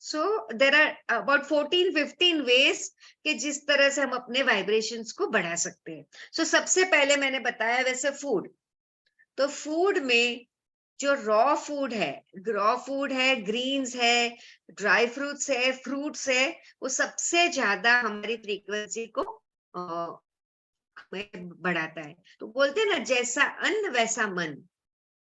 So there are about 14-15 ways कि जिस तरह से हम अपने वाइब्रेशंस को बढ़ा सकते हैं. So सबसे पहले मैंने बताया वैसे फूड. तो फूड में जो रॉ फूड है, ग्रीन्स है, ड्राई फ्रूट्स है, फ्रूट्स है, वो सबसे ज्यादा हमारी फ्रीक्वेंसी को हमें बढ़ाता है. तो बोलते हैं ना, जैसा अन्न वैसा मन.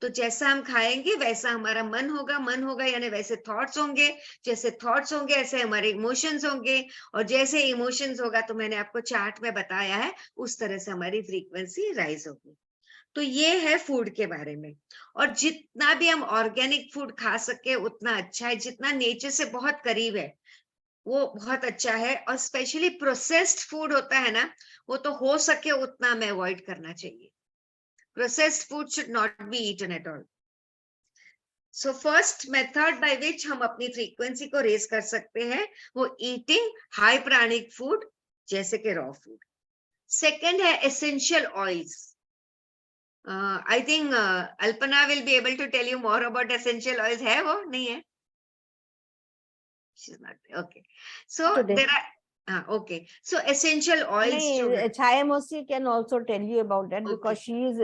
तो जैसा हम खाएंगे वैसा हमारा मन होगा यानी वैसे थॉट्स होंगे, जैसे थॉट्स होंगे ऐसे हमारे इमोशंस होंगे, और जैसे इमोशंस होगा तो मैंने आपको चार्ट में बताया है उस तरह से हमारी फ्रीक्वेंसी राइज होगी. तो ये है फूड के बारे में. और जितना भी हम ऑर्गेनिक फूड खा सके उतना अच्छा है, जितना नेचर से बहुत करीब है वो बहुत अच्छा है. और स्पेशली प्रोसेस्ड फूड होता है ना, वो तो हो सके उतना हमें अवॉइड करना चाहिए. Processed food should not be eaten at all. So first method by which हम अपनी frequency को raise कर सकते हैं वो eating high pranic food जैसे कि raw food. Second है essential oils. I think Alpana will be able to tell you more about essential oils. है वो नहीं है? She's not okay. So there are okay. So essential oils. Chaya Mosi can also tell you about that because she is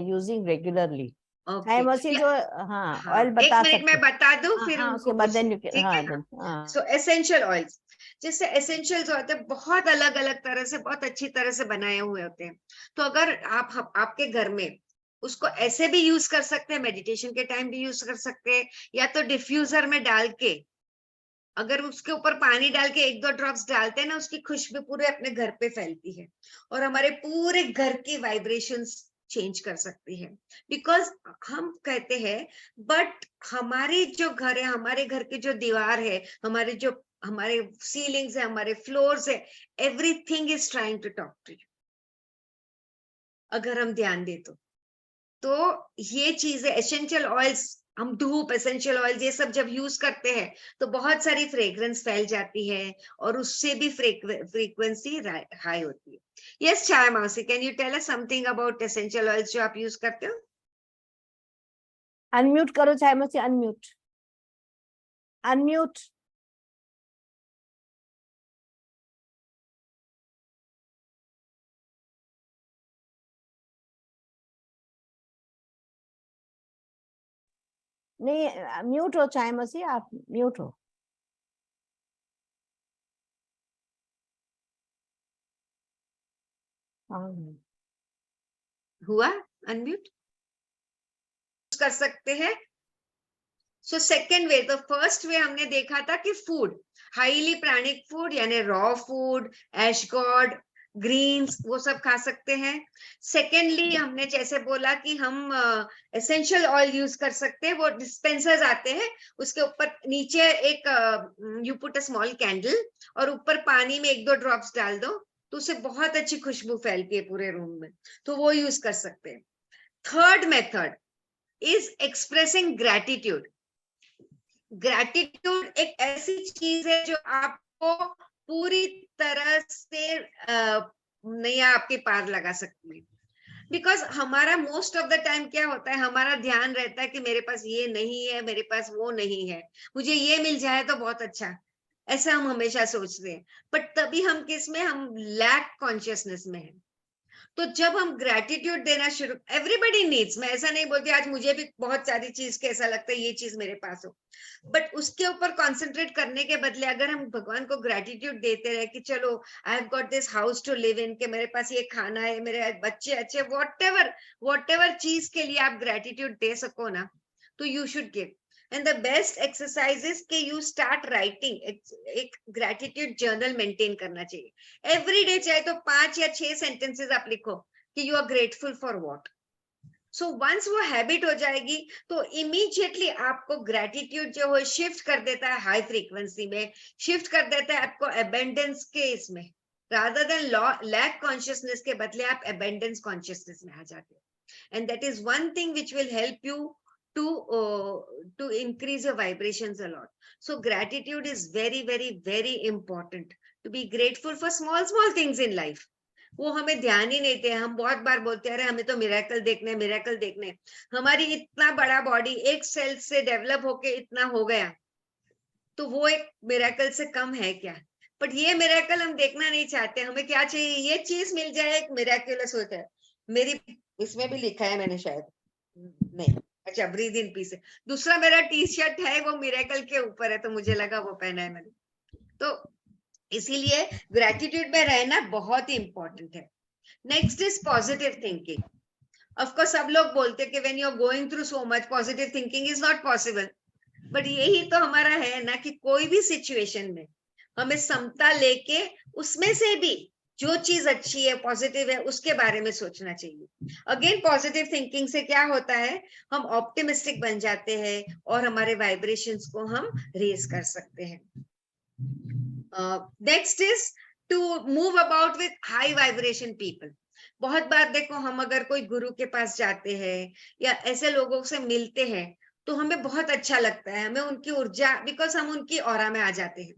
using regularly. Chaya Mosi जो oil बता सकते. एक minute में बता दूं फिर उसके बाद then you can. So essential oils. जैसे एसेंशियल्स होते हैं बहुत अलग अलग तरह से, बहुत अच्छी तरह से बनाए हुए होते हैं. तो अगर आपके घर में उसको ऐसे भी यूज कर सकते हैं, मेडिटेशन के टाइम भी यूज कर सकते हैं, या तो डिफ्यूजर में डाल के अगर उसके ऊपर पानी डाल के 1-2 ड्रॉप्स डालते हैं ना, उसकी खुशबू पूरे अपने घर पे फैलती है और हमारे पूरे घर की वाइब्रेशंस चेंज कर सकती है. बिकॉज हम कहते हैं बट हमारी जो घर है, हमारे घर की जो दीवार है, हमारे सीलिंग्स है, हमारे फ्लोर्स है, everything is trying to talk to you. अगर हम ध्यान दे तो ये चीजें एसेंशियल ऑयल्स, हम धूप, एसेंशियल ऑयल ये सब जब यूज करते हैं तो बहुत सारी फ्रेग्रेंस फैल जाती है और उससे भी फ्रीक्वेंसी हाई होती है. यस छाया मौसी, can you tell us something about essential oils जो आप यूज करते हो? अनम्यूट करो छाया मौसी, अनम्यूट. नहीं, म्यूट हो छाया मौसी, आप म्यूट हो. हुआ अनम्यूट? कर सकते हैं. सो सेकेंड वे, तो फर्स्ट वे हमने देखा था कि फूड, हाईली प्राणिक फूड यानी रॉ फूड, एशगॉड, ग्रीन्स, वो सब खा सकते हैं. सेकेंडली हमने जैसे बोला कि हम एसेंशियल ऑयल यूज कर सकते हैं. वो डिस्पेंसर्स आते हैं, उसके ऊपर नीचे एक you put a small candle और ऊपर पानी में 1-2 ड्रॉप्स डाल दो तो उससे बहुत अच्छी खुशबू फैलती है पूरे रूम में, तो वो यूज कर सकते हैं. Third method is expressing gratitude. Gratitude एक ऐसी चीज है जो आपको पूरी तरह से नया आपके पार लगा सकती है. बिकॉज हमारा मोस्ट ऑफ द टाइम क्या होता है, हमारा ध्यान रहता है कि मेरे पास ये नहीं है, मेरे पास वो नहीं है, मुझे ये मिल जाए तो बहुत अच्छा, ऐसा हम हमेशा सोचते हैं. बट तभी हम किस में, हम लैक कॉन्शियसनेस में है. तो जब हम ग्रैटिट्यूड देना शुरू, एवरीबडी नीड्स, मैं ऐसा नहीं बोलती आज मुझे भी बहुत सारी चीज के ऐसा लगता है ये चीज मेरे पास हो, बट उसके ऊपर कॉन्सेंट्रेट करने के बदले अगर हम भगवान को ग्रैटिट्यूड देते रहे कि चलो I have got this house to live in, के मेरे पास ये खाना है, मेरे बच्चे अच्छे, वॉट एवर चीज के लिए आप ग्रैटिट्यूड दे सको ना, तो you should give. And the best exercise is कि you start writing. एक gratitude journal maintain करना चाहिए. Every day चाहे तो 5 या 6 sentences आप लिखो कि you are grateful for what. So once वो habit हो जाएगी तो immediately आपको gratitude जो है shift कर देता है high frequency में, shift कर देता है आपको abundance के इसमें. Rather than lack consciousness के बदले आप abundance consciousness में आ जाते हो. And that is one thing which will help you to increase your vibrations a lot. So gratitude is very, very, very important. To be grateful for small things in life. वो हमें ध्यान ही नहीं थे। हम बहुत बार बोलते हैं अरे हमें तो मिरेकल देखना है, मिरेकल देखना है। हमारी इतना बड़ा बॉडी एक सेल से डेवलप होके इतना हो गया, तो वो एक मिरेकल से कम है क्या? बट ये मिरेकल हम देखना नहीं चाहते। हमें क्या चाहिए? ये चीज मिल जाए, एक मिरेकुलस होता है। मेरी इसमें भी लिखा है मैंने शायद, नहीं, अच्छा, ब्रीथ इन पीस है। दूसरा मेरा टी शर्ट है, वो मिरेकल के ऊपर है, तो मुझे लगा वो पहना है मैंने। तो इसीलिए ग्रेटिट्यूड में रहना बहुत ही इंपॉर्टेंट है। Next is positive thinking. Of course सब लोग बोलते हैं कि when you are going through so much, positive thinking is not possible. But यही तो हमारा है ना, कि कोई भी सिचुएशन में हमें समता लेके उसमें से भी जो चीज अच्छी है, पॉजिटिव है, उसके बारे में सोचना चाहिए। अगेन पॉजिटिव थिंकिंग से क्या होता है, हम ऑप्टिमिस्टिक बन जाते हैं और हमारे वाइब्रेशंस को हम रेज कर सकते हैं। Next is to move about with high vibration people. बहुत बार देखो, हम अगर कोई गुरु के पास जाते हैं या ऐसे लोगों से मिलते हैं, तो हमें बहुत अच्छा लगता है, हमें उनकी ऊर्जा, बिकॉज हम उनकी ऑरा में आ जाते हैं।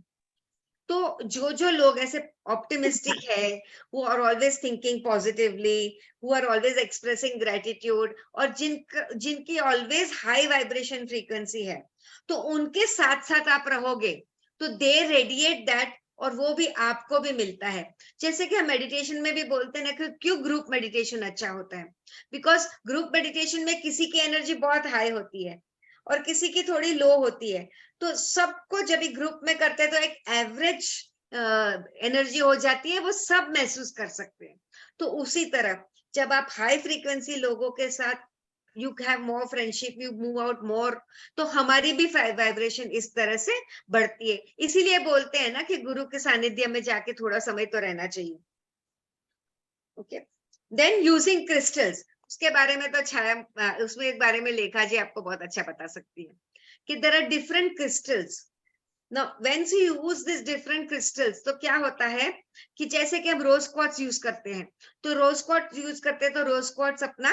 तो जो जो लोग ऐसे ऑप्टिमिस्टिक है, who are always thinking positively, who are always expressing gratitude, और जिनकी ऑलवेज हाई वाइब्रेशन फ्रीक्वेंसी है, तो उनके साथ साथ आप रहोगे तो दे रेडिएट दैट, और वो भी आपको भी मिलता है। जैसे कि हम मेडिटेशन में भी बोलते हैं ना कि क्यों ग्रुप मेडिटेशन अच्छा होता है, बिकॉज ग्रुप मेडिटेशन में किसी की एनर्जी बहुत हाई होती है और किसी की थोड़ी लो होती है, तो सबको जब ग्रुप में करते हैं तो एक एवरेज एनर्जी हो जाती है, वो सब महसूस कर सकते हैं। तो उसी तरह जब आप हाई फ्रीक्वेंसी लोगों के साथ you have more friendship, you move out more, तो हमारी भी वाइब्रेशन इस तरह से बढ़ती है। इसीलिए बोलते हैं ना कि गुरु के सानिध्य में जाके थोड़ा समय तो रहना चाहिए। ओके, देन यूजिंग क्रिस्टल्स, उसके बारे में तो छाया उसमें एक बारे में लेखा जी आपको बहुत अच्छा बता सकती है कि there are different crystals. Now, when you use these different crystals, तो क्या होता है कि जैसे कि हम रोज क्वार्ट्ज यूज करते हैं, तो रोज क्वार्ट्ज यूज करते हैं तो रोज क्वार्ट्ज अपना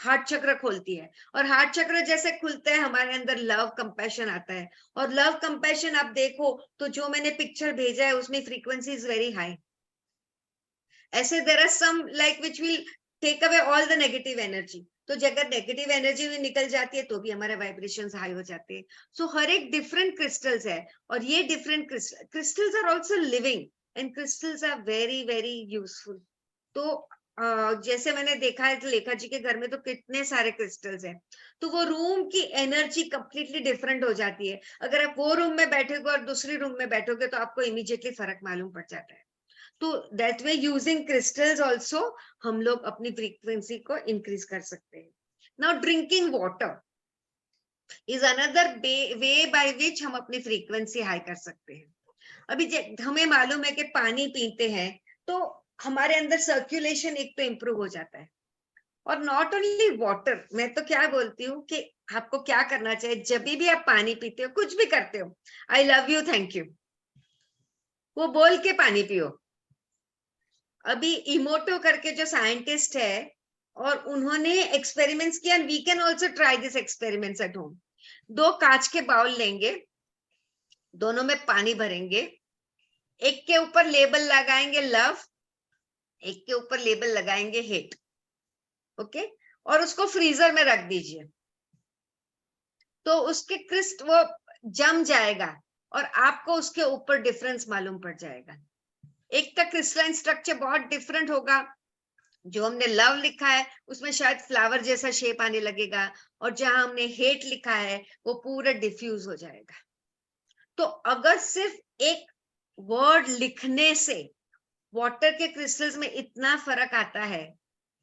हार्ट चक्र खोलती है, और हार्ट चक्र जैसे खुलते हैं हमारे अंदर लव कंपैशन आता है। और लव कंपैशन आप देखो तो जो मैंने पिक्चर भेजा है उसमें फ्रीक्वेंसी इज वेरी हाई। ऐसे there are some like which will take away all the negative energy, तो अगर नेगेटिव एनर्जी भी निकल जाती है तो भी हमारे वाइब्रेशंस हाई हो जाते हैं। सो हर एक डिफरेंट क्रिस्टल्स है, और ये different crystals are also living, and crystals are very very useful. तो जैसे मैंने देखा है लेखा जी के घर में तो कितने सारे क्रिस्टल्स हैं, तो वो रूम की एनर्जी कंप्लीटली डिफरेंट हो जाती है। अगर आप वो रूम में बैठोगे और दूसरी रूम में बैठोगे तो आपको इमीडिएटली फर्क मालूम पड़ जाता है। तो that way using crystals also हम लोग अपनी फ्रीक्वेंसी को इंक्रीज कर सकते हैं। Now drinking water is another way by which हम अपनी फ्रीक्वेंसी हाई कर सकते हैं। अभी हमें मालूम है कि पानी पीते हैं तो हमारे अंदर सर्कुलेशन एक तो इम्प्रूव हो जाता है। और नॉट ओनली वाटर, मैं तो क्या बोलती हूँ कि आपको क्या करना चाहिए, जब भी आप पानी पीते हो, कुछ भी करते हो, I love you, thank you, वो बोल के पानी पियो। अभी इमोटो करके जो साइंटिस्ट है, और उन्होंने एक्सपेरिमेंट्स किया, we can also try this experiments at home. 2 कांच के बाउल लेंगे, दोनों में पानी भरेंगे, एक के ऊपर लेबल लगाएंगे लव, एक के ऊपर लेबल लगाएंगे हेट, ओके, और उसको फ्रीजर में रख दीजिए, तो उसके क्रिस्ट वो जम जाएगा और आपको उसके ऊपर डिफरेंस मालूम पड़ जाएगा। एक का क्रिस्टलाइन स्ट्रक्चर बहुत डिफरेंट होगा, जो हमने लव लिखा है उसमें शायद फ्लावर जैसा शेप आने लगेगा, और जहां हमने हेट लिखा है वो पूरा डिफ्यूज हो जाएगा। तो अगर सिर्फ एक वर्ड लिखने से वाटर के क्रिस्टल्स में इतना फर्क आता है,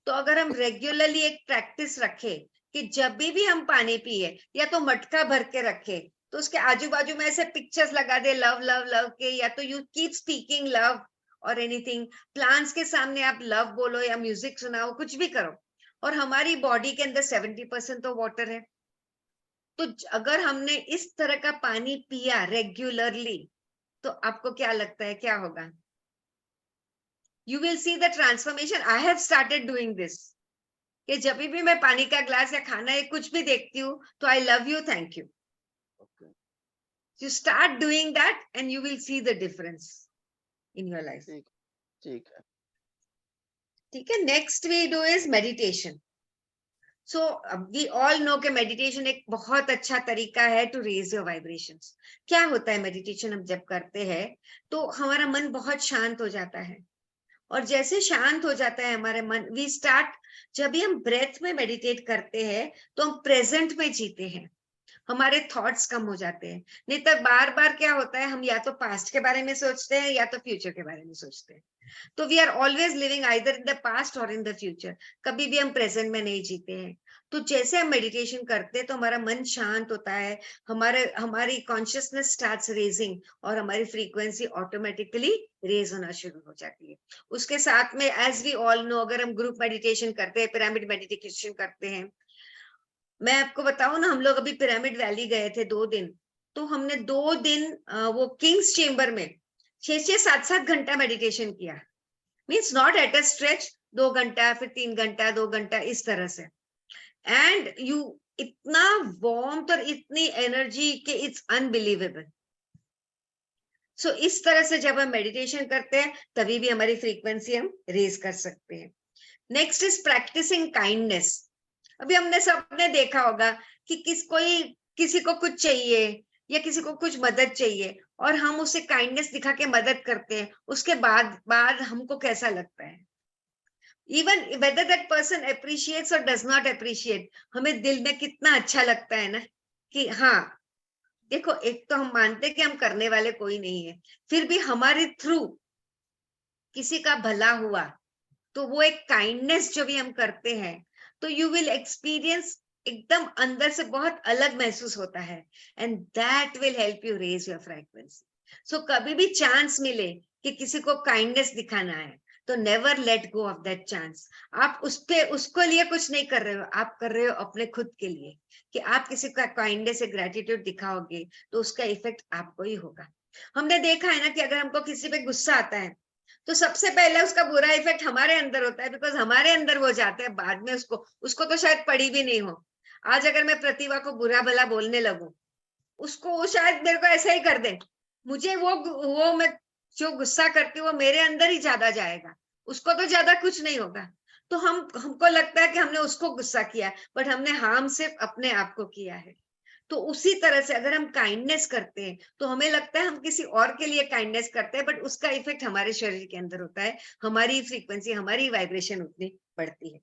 तो अगर हम रेगुलरली एक प्रैक्टिस रखें कि जब भी हम पानी पिए या तो मटका भर के रखे, तो उसके आजू बाजू में ऐसे पिक्चर्स लगा दे लव लव लव के, या तो यू कीप स्पीकिंग लव और एनीथिंग, प्लांट्स के सामने आप लव बोलो या म्यूजिक सुनाओ, कुछ भी करो। और हमारी बॉडी के अंदर 70% तो वाटर है, तो अगर हमने इस तरह का पानी पिया रेगुलरली, तो आपको क्या लगता है क्या होगा? You will see the transformation. I have started doing this. कि जब भी मैं पानी का ग्लास या खाना या कुछ भी देखती हूँ तो I love you, thank you. You start doing that and you will see the difference in your life. ठीक ठीक है। ठीक है, next we do is meditation. So we all know कि मेडिटेशन एक बहुत अच्छा तरीका है टू रेज योर वाइब्रेशंस. क्या होता है मेडिटेशन हम जब करते हैं तो हमारा मन बहुत शांत हो जाता है, और जैसे शांत हो जाता है हमारे मन, वी स्टार्ट, जब भी हम ब्रेथ में मेडिटेट करते हैं तो हम प्रेजेंट में जीते हैं, हमारे थॉट्स कम हो जाते हैं. नहीं तो बार बार क्या होता है, हम या तो पास्ट के बारे में सोचते हैं या तो फ्यूचर के बारे में सोचते हैं. तो we are always living either in the past or in the future, कभी भी हम प्रेजेंट में नहीं जीते हैं. तो जैसे हम मेडिटेशन करते हैं तो हमारा मन शांत होता है, हमारी कॉन्शियसनेस स्टार्ट्स रेजिंग, और हमारी फ्रीक्वेंसी ऑटोमेटिकली रेज होना शुरू हो जाती है. उसके साथ में एज वी ऑल नो, अगर हम ग्रुप मेडिटेशन करते हैं, पिरामिड मेडिटेशन करते हैं, मैं आपको बताऊं ना, हम लोग अभी पिरामिड वैली गए थे 2 दिन. तो हमने 2 दिन वो किंग्स चेम्बर में 6-7 घंटा मेडिटेशन किया. Means not at a stretch, 2 घंटा, फिर 3 घंटा, 2 घंटा, इस तरह से. एंड यू, इतना वार्मथ और इतनी एनर्जी के इट्स अनबिलीवेबल. सो इस तरह से जब हम मेडिटेशन करते हैं तभी भी हमारी फ्रीक्वेंसी हम रेज कर सकते हैं. Next is practising kindness. अभी हमने सबने देखा होगा कि किसी को कुछ चाहिए या किसी को कुछ मदद चाहिए और हम उसे काइंडनेस दिखा के मदद करते हैं, उसके बाद हमको कैसा लगता है, even whether that person appreciates और डज नॉट अप्रिशिएट, हमें दिल में कितना अच्छा लगता है ना, कि हाँ देखो, एक तो हम मानते हैं कि हम करने वाले कोई नहीं है, फिर भी हमारे थ्रू किसी का भला हुआ, तो वो एक काइंडनेस जो भी हम करते हैं तो यू विल एक्सपीरियंस, एकदम अंदर से बहुत अलग महसूस होता है, and that will help you raise your frequency. So कभी भी चांस मिले कि किसी को काइंडनेस दिखाना है तो never let go of that chance. आप उसको लिए कुछ नहीं कर रहे हो, आप कर रहे हो अपने खुद के लिए, कि आप किसी का काइंडनेस से ग्रेटिट्यूड दिखाओगे तो उसका इफेक्ट आपको ही होगा. हमने देखा है ना कि अगर हमको किसी पे गुस्सा आता है तो सबसे पहले उसका बुरा इफेक्ट हमारे अंदर होता है, बिकॉज हमारे अंदर वो जाता है, बाद में उसको तो शायद पड़ी भी नहीं हो. आज अगर मैं प्रतिभा को बुरा भला बोलने लगूं, उसको वो शायद मेरे को ऐसा ही कर दे, मुझे वो मैं जो गुस्सा करती हूँ वो मेरे अंदर ही ज्यादा जाएगा, उसको तो ज्यादा कुछ नहीं होगा. तो हमको लगता है कि हमने उसको गुस्सा किया, बट हमने हार्म सिर्फ अपने आप को किया है. तो उसी तरह से अगर हम काइंडनेस करते हैं तो हमें लगता है हम किसी और के लिए काइंडनेस करते हैं, बट उसका इफेक्ट हमारे शरीर के अंदर होता है, हमारी फ्रीक्वेंसी, हमारी वाइब्रेशन उतनी बढ़ती है.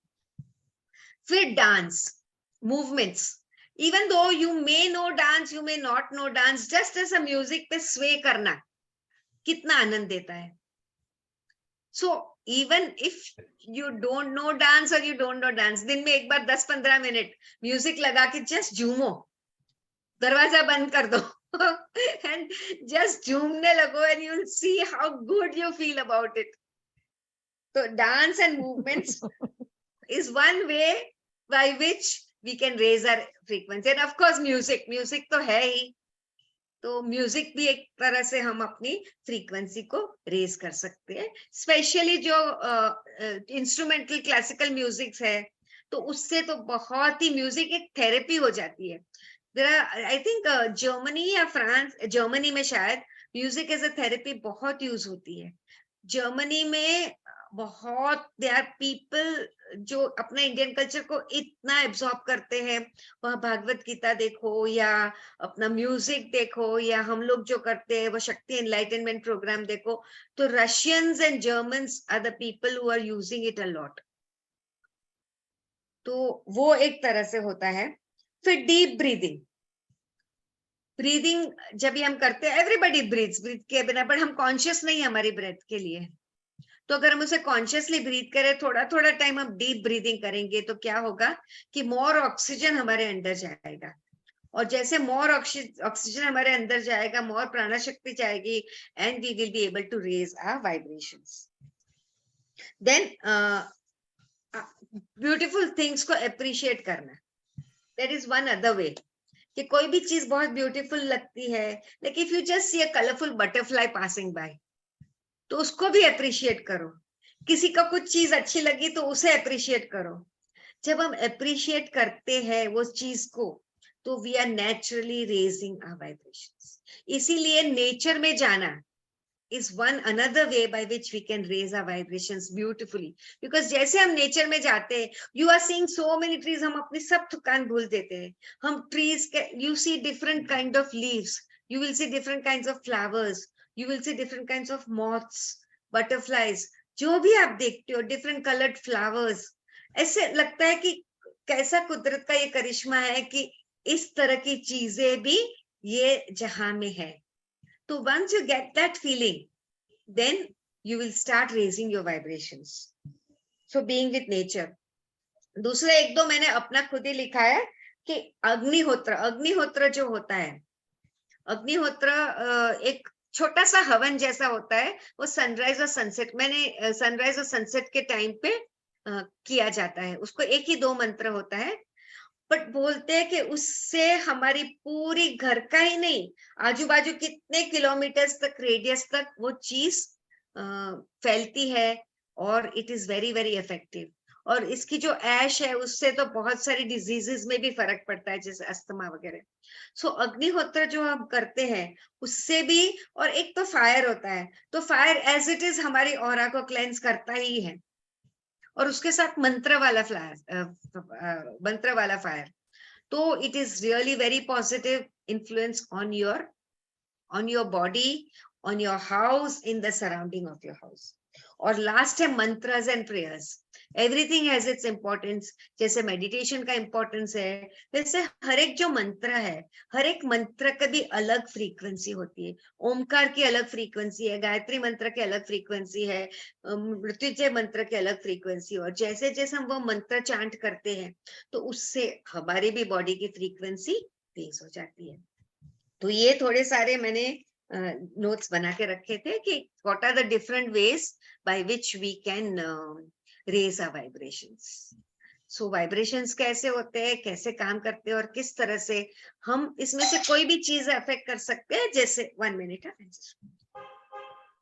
फिर dance, movements. Even though you may know dance, you may not know dance, just as a music पे स्वे करना कितना आनंद देता है. So even if you don't know dance or you don't know dance, दिन में एक बार 10-15 मिनट म्यूजिक लगा के जस्ट झूमो, दरवाजा बंद कर दो एंड जस्ट झूमने लगो, and you will see how good you feel about it. तो dance and movements is one way by which we can raise our frequency. And of course music तो है ही, तो म्यूजिक भी एक तरह से हम अपनी फ्रीक्वेंसी को रेज कर सकते हैं. स्पेशली जो इंस्ट्रूमेंटल क्लासिकल म्यूजिक है, तो उससे तो बहुत ही म्यूजिक एक थेरेपी हो जाती है. आई थिंक जर्मनी या फ्रांस, जर्मनी में शायद म्यूजिक एज अ थेरेपी बहुत यूज होती है. जर्मनी में बहुत, दे आर पीपल जो अपने इंडियन कल्चर को इतना एब्जॉर्ब करते हैं. वहां भागवत गीता देखो या अपना म्यूजिक देखो, या हम लोग जो करते हैं वो शक्ति एनलाइटनमेंट प्रोग्राम देखो, तो Russians and Germans are the people who are using it a lot. तो वो एक तरह से होता है. फिर डीप ब्रीदिंग. ब्रीदिंग जब भी हम करते हैं, एवरीबॉडी ब्रीथ के बिना, पर हम कॉन्शियस नहीं है हमारी ब्रेथ के लिए. तो अगर हम उसे कॉन्शियसली ब्रीथ करें, थोड़ा थोड़ा टाइम हम डीप ब्रीदिंग करेंगे, तो क्या होगा कि मोर ऑक्सीजन हमारे अंदर जाएगा, और जैसे मोर ऑक्सीजन हमारे अंदर जाएगा, मोर प्राण शक्ति जाएगी, and we will be able to raise our vibrations. Then beautiful things को अप्रिशिएट करना, that is one other way. कि कोई भी चीज बहुत ब्यूटीफुल लगती है, like if you just see a colourful butterfly passing by, तो उसको भी अप्रिशिएट करो. किसी को कुछ चीज अच्छी लगी तो उसे अप्रिशिएट करो. जब हम अप्रिशिएट करते हैं वो चीज को, तो we are naturally raising our vibrations. इसीलिए नेचर में जाना, is one another way by which we can raise our vibrations beautifully. Because जैसे हम नेचर में जाते हैं, you are seeing so many trees, हम अपनी सब थकान भूल देते हैं. हम trees के, you see different kind of leaves, you will see different kinds of flowers, you will see different kinds of moths, butterflies, जो भी आप देखते हो, different colored flowers. ऐसे लगता है कि कैसा कुदरत का ये करिश्मा है कि इस तरह की चीजें भी ये जहां में है. So once you get that feeling, then you will start raising your vibrations. So being with nature. दूसरा एक दो मैंने अपना खुद ही लिखा है कि अग्निहोत्र जो होता है, अग्निहोत्र एक छोटा सा हवन जैसा होता है. वो सनराइज और सनसेट, मैंने सनराइज और सनसेट के टाइम पे किया जाता है. उसको एक ही 2 मंत्र होता है, बट बोलते हैं कि उससे हमारी पूरी घर का ही नहीं, आजू बाजू कितने किलोमीटर्स तक, रेडियस तक वो चीज फैलती है और it is very very effective. और इसकी जो ऐश है उससे तो बहुत सारी डिजीजेस में भी फर्क पड़ता है, जैसे अस्थमा वगैरह. सो अग्निहोत्र जो हम करते हैं उससे भी, और एक तो फायर होता है, तो फायर एज इट इज हमारी ऑरा को क्लेंस करता ही है, और उसके साथ मंत्र वाला फायर, तो it is really very positive influence on your body, on your house, in the surrounding of your house. और लास्ट है मंत्रस and prayers. Everything has its importance. जैसे मेडिटेशन का इंपॉर्टेंस है, वैसे हर एक जो मंत्र है, हर एक मंत्र का भी अलग फ्रीक्वेंसी होती है. ओमकार की अलग फ्रीक्वेंसी है, गायत्री मंत्र की अलग फ्रीक्वेंसी है, मृत्युंजय मंत्र की अलग फ्रीक्वेंसी. और जैसे जैसे हम वो मंत्र चांट करते हैं तो उससे हमारी भी बॉडी की फ्रीक्वेंसी तेज हो जाती है. तो ये थोड़े सारे मैंने नोट्स बना के रखे थे कि what are the different ways by which we can raise our vibrations. So vibrations कैसे होते हैं, कैसे काम करते हैं, और किस तरह से हम इसमें से कोई भी चीज अफेक्ट कर सकते हैं. जैसे 1 minute.